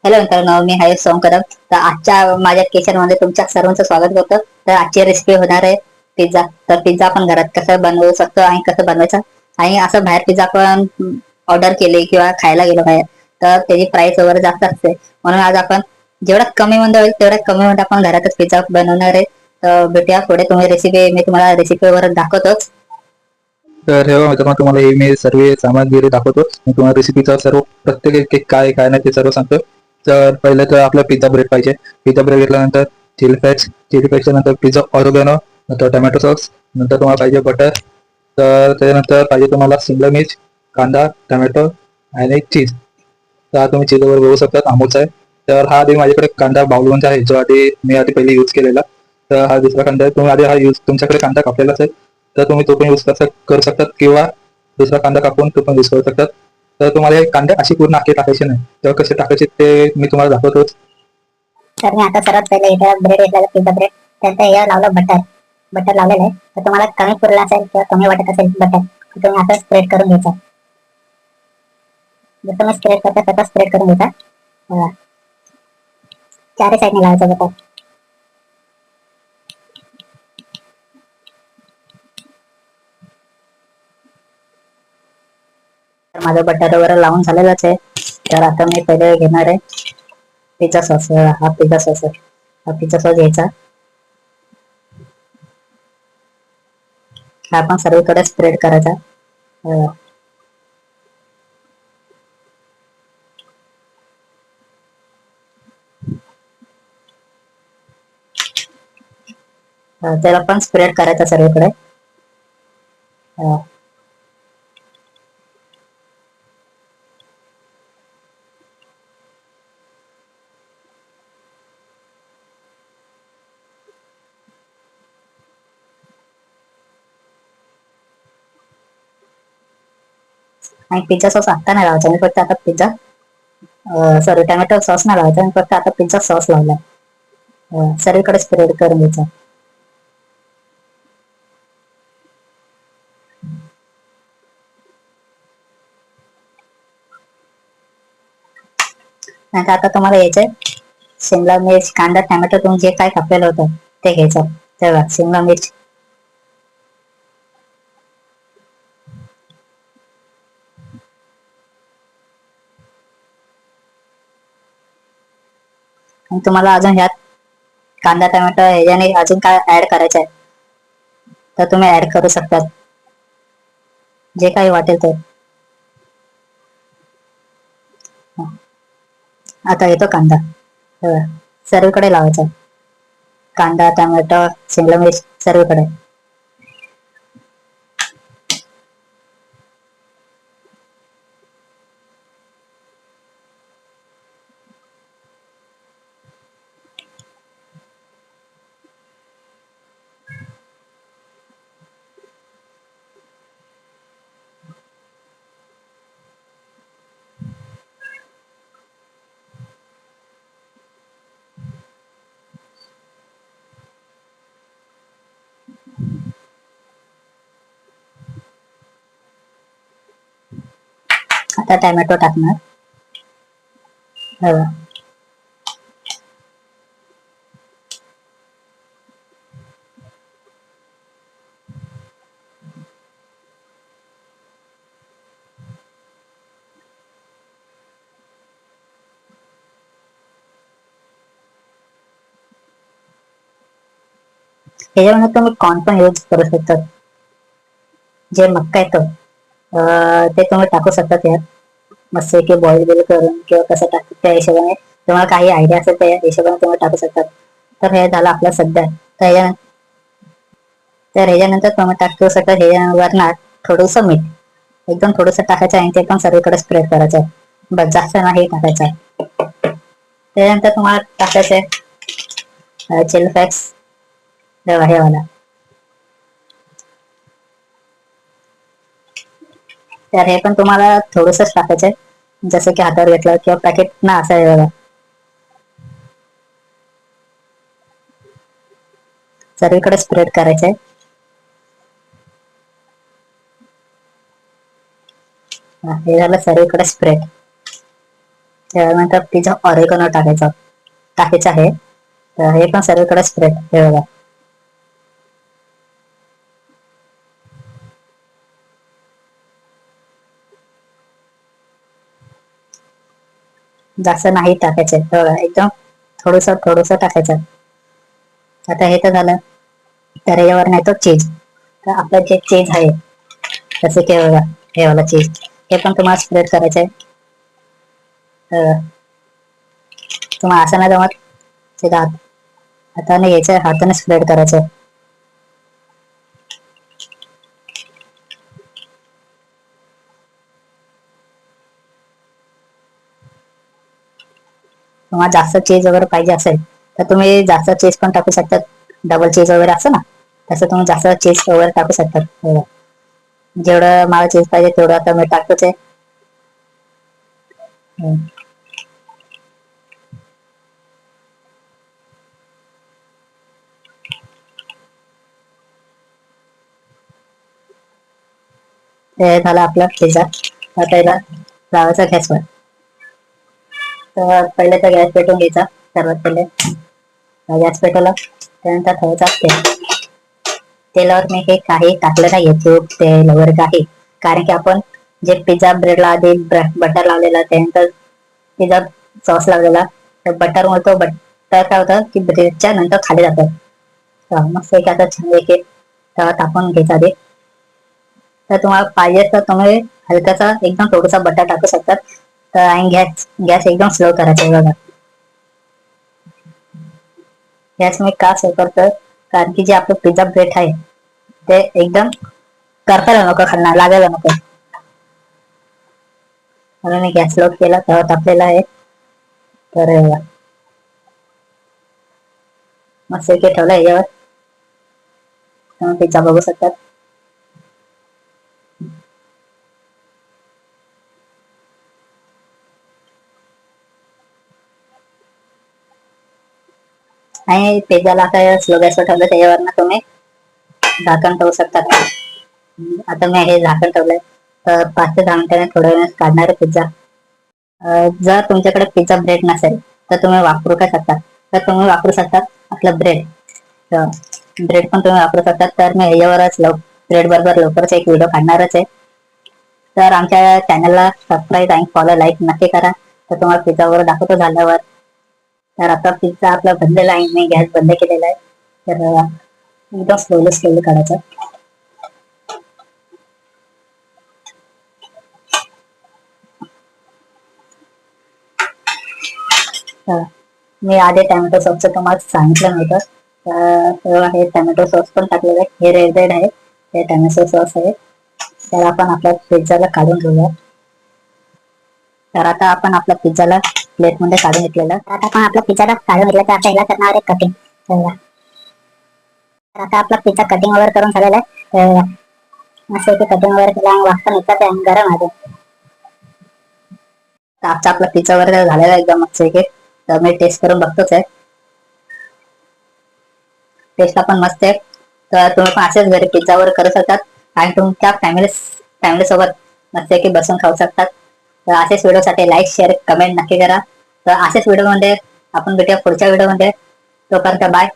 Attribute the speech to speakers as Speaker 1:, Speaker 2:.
Speaker 1: Hello मित्रांनो, मी आहे सोमकदम. तर आजच्या माझ्या किचन मध्ये तुमच्या सर्वांचं स्वागत करतो. तर आजची रेसिपी होणार आहे पिझ्झा. तर पिझ्झा आपण घरात कसं बनवू शकतो आणि कसं बनवायचं, आणि असं बाहेर पिझ्झा आपण ऑर्डर केले किंवा खायला गेलो बाहेर तर त्याची प्राइस वगैरे जास्त असते. म्हणून आज आपण जेवढा कमी मध्ये होईल तेवढ्या कमी मध्ये आपण घरातच पिझ्झा बनवणार आहे. तर भेटूया पुढे. मी तुम्हाला रेसिपी वगैरे दाखवतोच.
Speaker 2: तर हे बघा मित्रांनो, तुम्हाला हे मी सर्व सामग्री दाखवतो. मी तुम्हाला रेसिपीचा सर्व प्रत्येक एक एक काय काय नाही ते सर्व सांगतो. तर पहिले तर आपला पिझ्झा ब्रेड पाहिजे. पिझ्झा ब्रेड घेतल्यानंतर चिली फ्लेक्सच्या नंतर पिझ्झा ऑरिगॅनो, नंतर टोमॅटो सॉस, नंतर तुम्हाला पाहिजे बटर. तर त्याच्यानंतर पाहिजे तुम्हाला शिमला मिर्च, कांदा, टोमॅटो आणि चीज. तर तुम्ही चीज वगैरे बघू शकता, अमूलचा आहे. तर हा आधी माझ्याकडे कांदा बाउलमध्ये आहे, जो मी पहिले यूज केलेला. तर हा दुसरा कांदा आहे. तुम्ही आधी हा यूज, तुमच्याकडे कांदा कापलेलाच आहे तर तुम्ही तो पण यूज करू शकतात, किंवा दुसरा कांदा कापून तो पण यूज करू शकतात. तर तुम्हाला हे कांदे अशी पूर्ण आखे टाकायचे नाही. तर कसे टाकायचे ते मी तुम्हाला दाखवतो.
Speaker 1: तर मी आता सर्वात पहिले इथं ब्रेड घेतला, पिझ्झा ब्रेड. त्यानंतर यावर लावलं बटर लावलेलं आहे. तर तुम्हाला कमी पुरला असेल किंवा कमी वाटत असेल बटर, तर तुम्ही आता स्प्रेड करून घ्यायचा. जसं मी स्प्रेड करता तसा स्प्रेड करून घ्यायचा. चारही साईडने लावायचं बटर. तर माझं बटर वगैरे लावून झालेलंच आहे. तर आता मी पहिले घेणार आहे पिझ्झा सॉस. हा पिझ्झा सॉस आहे. हा पिझ्झा सॉस घ्यायचा. हा आपण सर्वीकडे स्प्रेड करायचा. त्याला पण स्प्रेड करायचा सर्वीकडे. आणि पिझ्झा सॉस आता नाही लावायचा. मी फक्त आता सॉरी, टोमॅटो सॉस नाही लावायचा. मी फक्त आता पिझ्झा सॉस लावलाय. सर्वीकडे स्प्रेड करून घ्यायचा. नंतर आता तुम्हाला यायचंय शिमला मिर्च, कांदा, टोमॅटो, तुम्ही जे काय कापलेलं होतं ते घ्यायचं. तेव्हा शिमला मिर्च, आणि तुम्हाला अजून ह्यात कांदा टोमॅटो ह्याच्याने अजून काय ऍड करायचं आहे तर तुम्ही ऍड करू शकतात, जे काही वाटेल ते. आता येतो कांदा. सर्वीकडे लावायचा. कांदा, टोमॅटो, शिमला मिर्च सर्वीकडे. आता टोमॅटो टाकणार. ह्याच्यामध्ये तुम्ही कॉर्न पण यूज करू शकतात. जे मक्का येतो ते तुम्ही टाकू शकतात यात. मस्त की बॉईल बिल करून किंवा कसं टाकतात त्या हिशोबाने, तुम्हाला काही आयडिया असेल त्या हिशोबाने तुम्ही टाकू शकतात. तर हे झालं आपलं सध्या. ह्याच्यानंतर तुम्ही टाकू शकता ह्याच्यावर ना थोडंसं मीठ, एकदम थोडंसं टाकायचं आणि ते पण सर्वीकडे स्प्रेड करायचं आहे. बस, जास्त नाही टाकायचं. त्याच्यानंतर तुम्हाला टाकायचं आहे चिली फ्लेक्स, हे वाला. तर हे पण तुम्हाला थोडंसंच टाकायचंय, जसं की हातावर घेतलं किंवा पॅकेट ना असं आहे बघा. सर्वीकडे स्प्रेड करायचंय. हे झालं सर्वीकडे स्प्रेड. त्यानंतर पिझ्झा ऑरेगनो टाकायचं आहे. तर हे पण सर्वीकडे स्प्रेड हे बघा. जास्त नाही टाकायचं बघा, एकदम थोडस टाकायचं. आता हे तर झालं. तर यावर नाही तो चीज. तर आपलं जे चीज आहे जसे की बघा हे वाला चीज, हे पण तुम्हाला स्प्रेड करायचं आहे. तुम्हाला असं नाही जमत, सीधा हाताने घ्यायचं, हाताने स्प्रेड करायचं. तुम्हाला जास्त चीज वगैरे पाहिजे असेल तर तुम्ही जास्त चीज पण टाकू शकता. डबल चीज वगैरे असं ना, तसं तुम्ही जास्त चीज वगैरे टाकू शकता. जेवढं मला चीज पाहिजे तेवढं आता मी टाकतोच आहे. हे झालं आपला पिझ्झा. आता याला लावायचा गॅसवर. तर पहिले तर गॅस पेटवून घ्यायचा. सर्वात पहिले गॅस पेटवला, त्यानंतर ठेवायचा तेल. तेलावर मी हे काही टाकलं नाहीये, तूप तेल वगैरे काही, कारण की आपण जे पिझ्झा ब्रेडला आधी बटर लावलेला, त्यानंतर पिझ्झा सॉस लावलेला, तर बटरमुळे तो बटर काय होतं की ब्रेडच्या नंतर खाली जातं. मस्त एक आता छान एक तवा तापून घ्यायचा आधी. तर तुम्हाला पाहिजे तर तुम्ही हलकासा एकदम थोडासा बटर टाकू शकतात. तर आणि गॅस एकदम स्लो करायचा आहे बघा. गॅस मी का स्लो करतोय, कारण की जे आपलं पिझ्झा ब्रेड आहे ते एकदम करपायला नको, खालना लागायला नको, म्हणून मी गॅस स्लो केला, तवा तापलेला आहे. तर मस्त एक ठेवला याच्यावर, तुम्ही पिझ्झा बघू शकतात. आणि पिझ्झाला आता स्लो गॅसवर ठेवलं, त्याच्यावर ना तुम्ही झाकण ठेवू शकतात. आता मी हे झाकण ठेवलंय, तर 5 ते 10 मिनिटांनी थोड्या वेळाने काढणार आहे पिझ्झा. जर तुमच्याकडे पिझ्झा ब्रेड नसेल तर तुम्ही वापरू काय शकता, तर तुम्ही वापरू शकता आपलं ब्रेड. ब्रेड पण तुम्ही वापरू शकता. तर मी याच्यावरच ब्रेड बरोबर लवकरच एक व्हिडिओ काढणारच आहे. तर आमच्या चॅनलला सबस्क्राईब आणि फॉलो लाईक नक्की करा. तर तुम्हाला पिझ्झा वगैरे दाखवतो झाल्यावर. तर आता पिझ्झा आपला बनलेला आहे, मी गॅस बंद केलेला आहे. तर एकदम स्लोली काढायचं. मी आधी टॅमॅटो सॉसचं तुम्हाला सांगितलं नव्हतं, तर हे टॅमॅटो सॉस पण टाकलेलं आहे. हे रेड आहे, हे टॅमॅटो सॉस आहे. तर आपण आपल्या पिझ्झाला काढून घेऊया. तर आता आपण आपल्या पिझ्झाला प्लेट मध्ये काढून घेतलेलं. तर आता आपण आपल्या पिझ्झाला काढून घेतलं, तर आता याला करणार आहे कटिंग. तर आता आपला पिझ्झा कटिंग वगैरे करून झालेला आहे. असं की कटिंग वगैरे केला, वाजता निघतात आहे गरम आहे. तर आजचा आपला पिझ्झा वगैरे झालेला एकदम मस्त आहे. तर मी टेस्ट करून बघतोच आहे. टेस्टला पण मस्त आहे. तर तुम्ही पण असेच घरी पिझ्झा वगैरे करू शकतात आणि तुमच्या फॅमिली सोबत मस्त की बसून खाऊ शकतात. तर असेच व्हिडिओसाठी लाईक शेअर कमेंट नक्की करा. तर असेच व्हिडिओ मध्ये आपण भेटूया पुढच्या व्हिडिओ मध्ये. तोपर्यंत बाय.